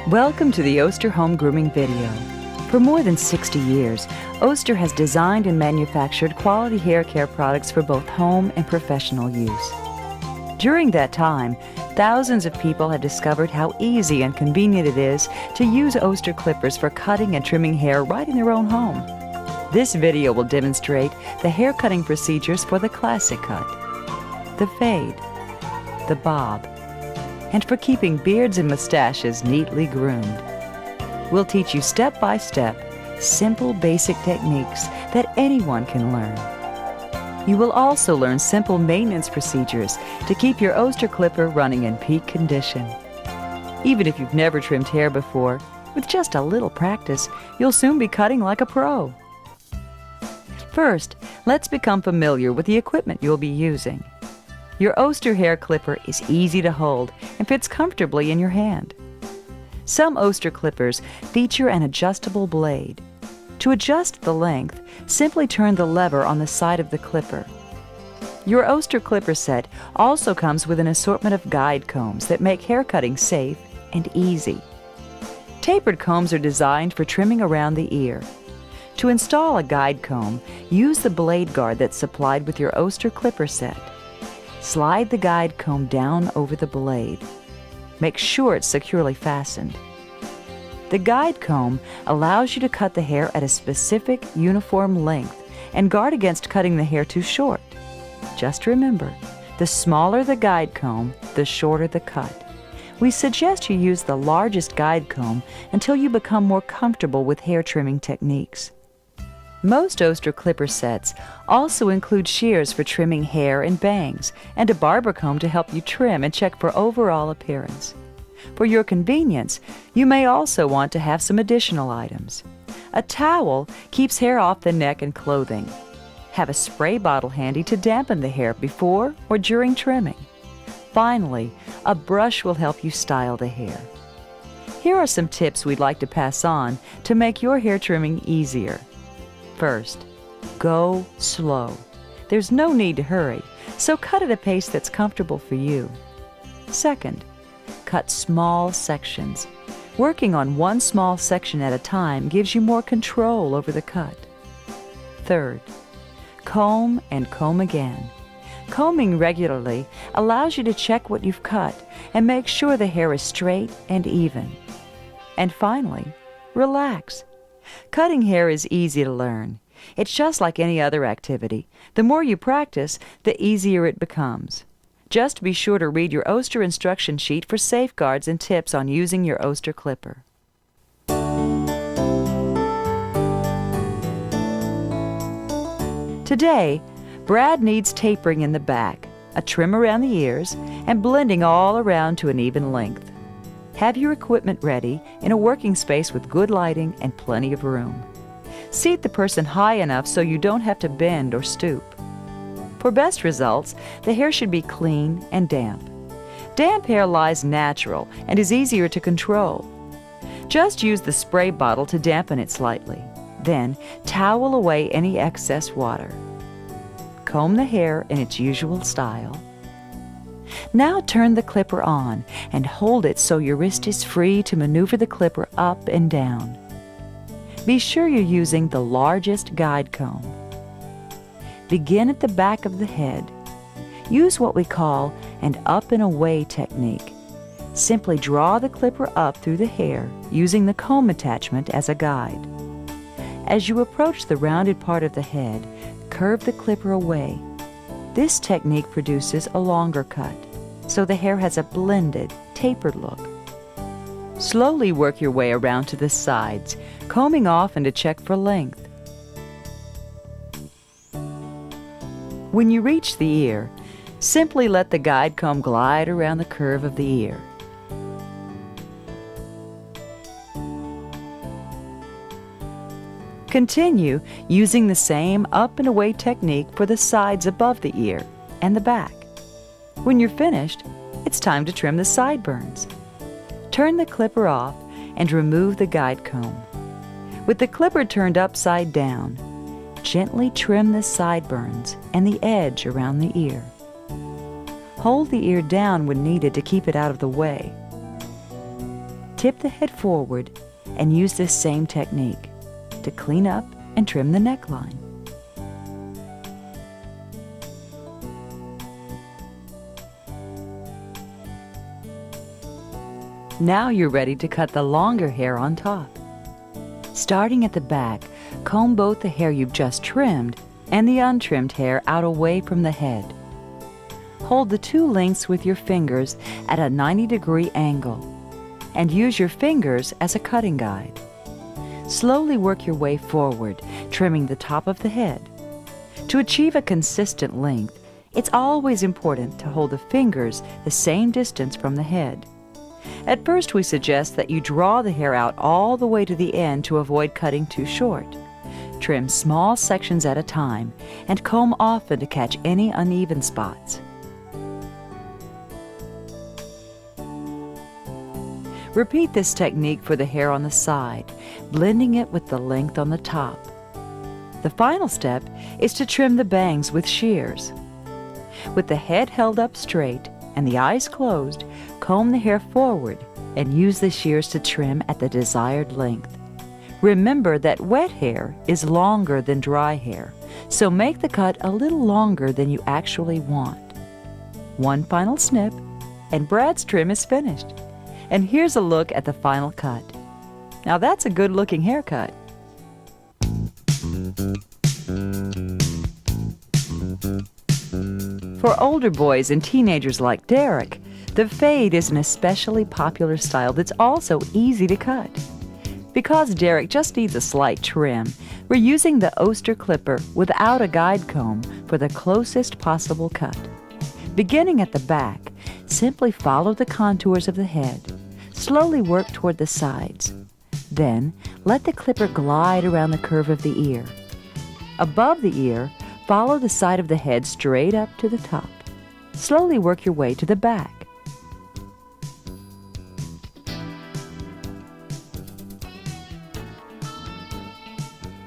Welcome to the Oster Home Grooming video. For more than 60 years, Oster has designed and manufactured quality hair care products for both home and professional use. During that time, thousands of people have discovered how easy and convenient it is to use Oster clippers for cutting and trimming hair right in their own home. This video will demonstrate the hair cutting procedures for the classic cut, the fade, the bob, and for keeping beards and mustaches neatly groomed. We'll teach you step-by-step, simple basic techniques that anyone can learn. You will also learn simple maintenance procedures to keep your Oster clipper running in peak condition. Even if you've never trimmed hair before, with just a little practice, you'll soon be cutting like a pro. First, let's become familiar with the equipment you'll be using. Your Oster hair clipper is easy to hold and fits comfortably in your hand. Some Oster clippers feature an adjustable blade. To adjust the length, simply turn the lever on the side of the clipper. Your Oster clipper set also comes with an assortment of guide combs that make hair cutting safe and easy. Tapered combs are designed for trimming around the ear. To install a guide comb, use the blade guard that's supplied with your Oster clipper set. Slide the guide comb down over the blade. Make sure it's securely fastened. The guide comb allows you to cut the hair at a specific, uniform length and guard against cutting the hair too short. Just remember, the smaller the guide comb, the shorter the cut. We suggest you use the largest guide comb until you become more comfortable with hair trimming techniques. Most Oster clipper sets also include shears for trimming hair and bangs, and a barber comb to help you trim and check for overall appearance. For your convenience, you may also want to have some additional items. A towel keeps hair off the neck and clothing. Have a spray bottle handy to dampen the hair before or during trimming. Finally, a brush will help you style the hair. Here are some tips we'd like to pass on to make your hair trimming easier. First, go slow. There's no need to hurry, so cut at a pace that's comfortable for you. Second, cut small sections. Working on one small section at a time gives you more control over the cut. Third, comb and comb again. Combing regularly allows you to check what you've cut and make sure the hair is straight and even. And finally, relax. Cutting hair is easy to learn. It's just like any other activity. The more you practice, the easier it becomes. Just be sure to read your Oster instruction sheet for safeguards and tips on using your Oster clipper. Today, Brad needs tapering in the back, a trim around the ears, and blending all around to an even length. Have your equipment ready in a working space with good lighting and plenty of room. Seat the person high enough so you don't have to bend or stoop. For best results, the hair should be clean and damp. Damp hair lies natural and is easier to control. Just use the spray bottle to dampen it slightly. Then, towel away any excess water. Comb the hair in its usual style. Now turn the clipper on and hold it so your wrist is free to maneuver the clipper up and down. Be sure you're using the largest guide comb. Begin at the back of the head. Use what we call an up and away technique. Simply draw the clipper up through the hair using the comb attachment as a guide. As you approach the rounded part of the head, curve the clipper away. This technique produces a longer cut, so the hair has a blended, tapered look. Slowly work your way around to the sides, combing often to check for length. When you reach the ear, simply let the guide comb glide around the curve of the ear. Continue using the same up and away technique for the sides above the ear and the back. When you're finished, it's time to trim the sideburns. Turn the clipper off and remove the guide comb. With the clipper turned upside down, gently trim the sideburns and the edge around the ear. Hold the ear down when needed to keep it out of the way. tip the head forward and use this same technique to clean up and trim the neckline. Now you're ready to cut the longer hair on top. Starting at the back, comb both the hair you've just trimmed and the untrimmed hair out away from the head. Hold the two lengths with your fingers at a 90-degree angle and use your fingers as a cutting guide. Slowly work your way forward, trimming the top of the head. To achieve a consistent length, it's always important to hold the fingers the same distance from the head. At first, we suggest that you draw the hair out all the way to the end to avoid cutting too short. Trim small sections at a time and comb often to catch any uneven spots. Repeat this technique for the hair on the side, blending it with the length on the top. The final step is to trim the bangs with shears. With the head held up straight and the eyes closed, comb the hair forward and use the shears to trim at the desired length. Remember that wet hair is longer than dry hair, so make the cut a little longer than you actually want. One final snip, and Brad's trim is finished. And here's a look at the final cut. Now that's a good-looking haircut. For older boys and teenagers like Derek, the fade is an especially popular style that's also easy to cut. Because Derek just needs a slight trim, we're using the Oster clipper without a guide comb for the closest possible cut. Beginning at the back, simply follow the contours of the head. Slowly work toward the sides. Then, let the clipper glide around the curve of the ear. Above the ear, follow the side of the head straight up to the top. Slowly work your way to the back.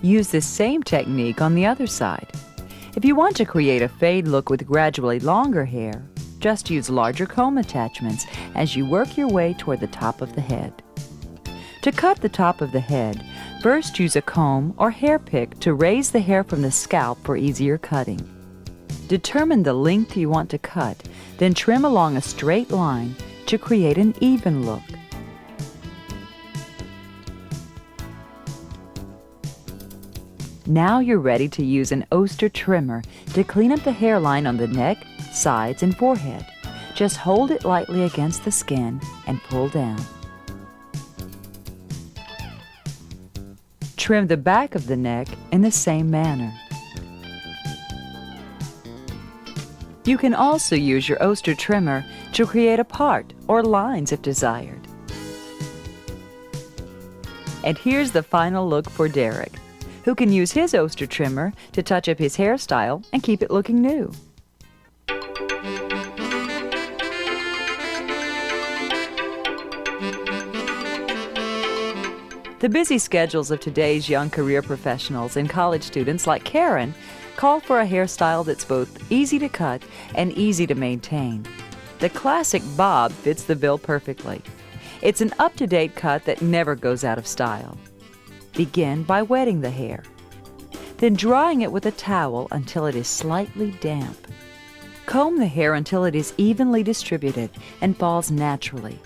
Use this same technique on the other side. If you want to create a fade look with gradually longer hair, just use larger comb attachments as you work your way toward the top of the head. To cut the top of the head, first use a comb or hair pick to raise the hair from the scalp for easier cutting. Determine the length you want to cut, then trim along a straight line to create an even look. Now you're ready to use an Oster trimmer to clean up the hairline on the neck, sides, and forehead. Just hold it lightly against the skin and pull down. Trim the back of the neck in the same manner. You can also use your Oster trimmer to create a part or lines if desired. And here's the final look for Derek, who can use his Oster trimmer to touch up his hairstyle and keep it looking new. The busy schedules of today's young career professionals and college students like Karen call for a hairstyle that's both easy to cut and easy to maintain. The classic bob fits the bill perfectly. It's an up-to-date cut that never goes out of style. Begin by wetting the hair, then drying it with a towel until it is slightly damp. Comb the hair until it is evenly distributed and falls naturally.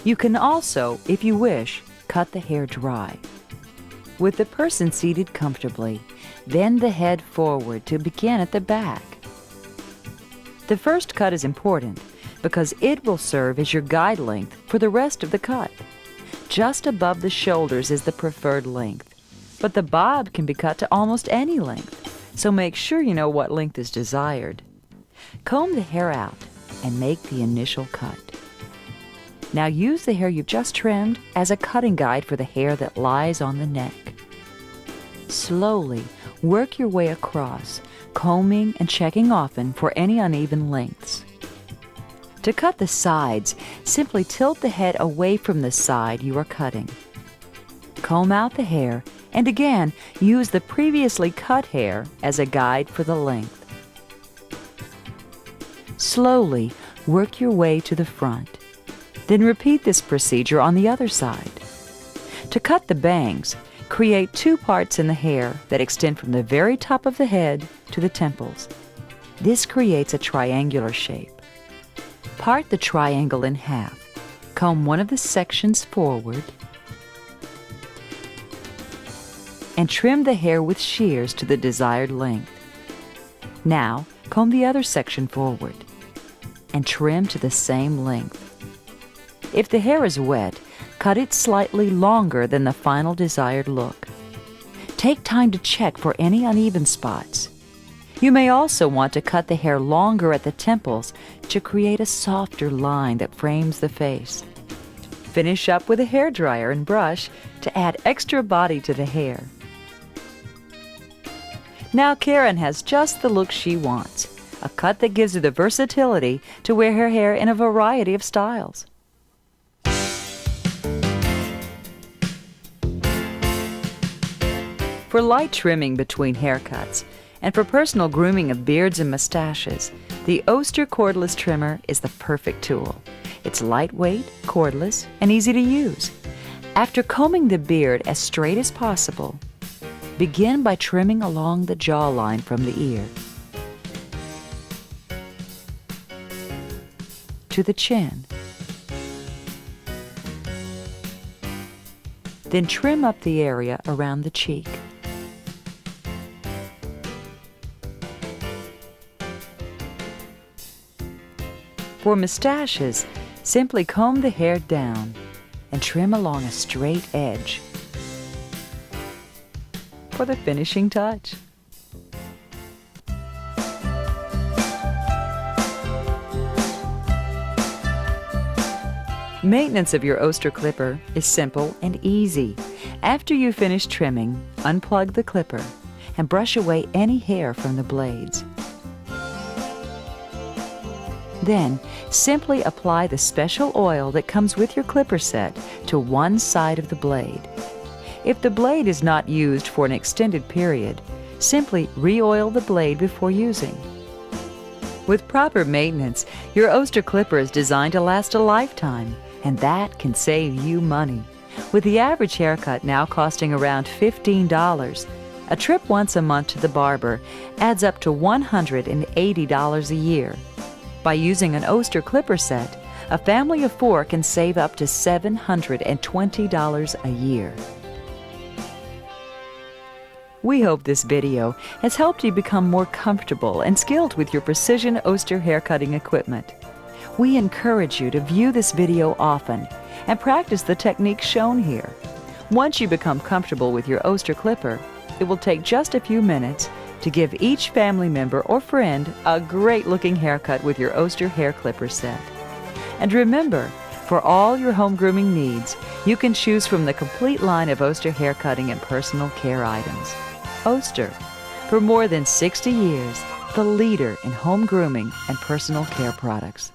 You can also, if you wish, cut the hair dry. With the person seated comfortably, bend the head forward to begin at the back. The first cut is important because it will serve as your guide length for the rest of the cut. Just above the shoulders is the preferred length, but the bob can be cut to almost any length, so make sure you know what length is desired. Comb the hair out and make the initial cut. Now use the hair you've just trimmed as a cutting guide for the hair that lies on the neck. Slowly work your way across, combing and checking often for any uneven lengths. To cut the sides, simply tilt the head away from the side you are cutting. Comb out the hair and again use the previously cut hair as a guide for the length. Slowly work your way to the front. Then repeat this procedure on the other side. To cut the bangs, create two parts in the hair that extend from the very top of the head to the temples. This creates a triangular shape. Part the triangle in half. Comb one of the sections forward and trim the hair with shears to the desired length. Now, comb the other section forward and trim to the same length. If the hair is wet, cut it slightly longer than the final desired look. Take time to check for any uneven spots. You may also want to cut the hair longer at the temples to create a softer line that frames the face. Finish up with a hairdryer and brush to add extra body to the hair. Now Karen has just the look she wants, a cut that gives her the versatility to wear her hair in a variety of styles. For light trimming between haircuts and for personal grooming of beards and mustaches, the Oster cordless trimmer is the perfect tool. It's lightweight, cordless, and easy to use. After combing the beard as straight as possible, begin by trimming along the jawline from the ear to the chin. Then trim up the area around the cheek. For mustaches, simply comb the hair down and trim along a straight edge for the finishing touch. Maintenance of your Oster clipper is simple and easy. After you finish trimming, unplug the clipper and brush away any hair from the blades. Then, simply apply the special oil that comes with your clipper set to one side of the blade. If the blade is not used for an extended period, simply re-oil the blade before using. With proper maintenance, your Oster clipper is designed to last a lifetime, and that can save you money. With the average haircut now costing around $15, a trip once a month to the barber adds up to $180 a year. By using an Oster clipper set, a family of 4 can save up to $720 a year. We hope this video has helped you become more comfortable and skilled with your precision Oster haircutting equipment. We encourage you to view this video often and practice the techniques shown here. Once you become comfortable with your Oster clipper, it will take just a few minutes to give each family member or friend a great-looking haircut with your Oster hair clipper set. And remember, for all your home grooming needs, you can choose from the complete line of Oster haircutting and personal care items. Oster, for more than 60 years, the leader in home grooming and personal care products.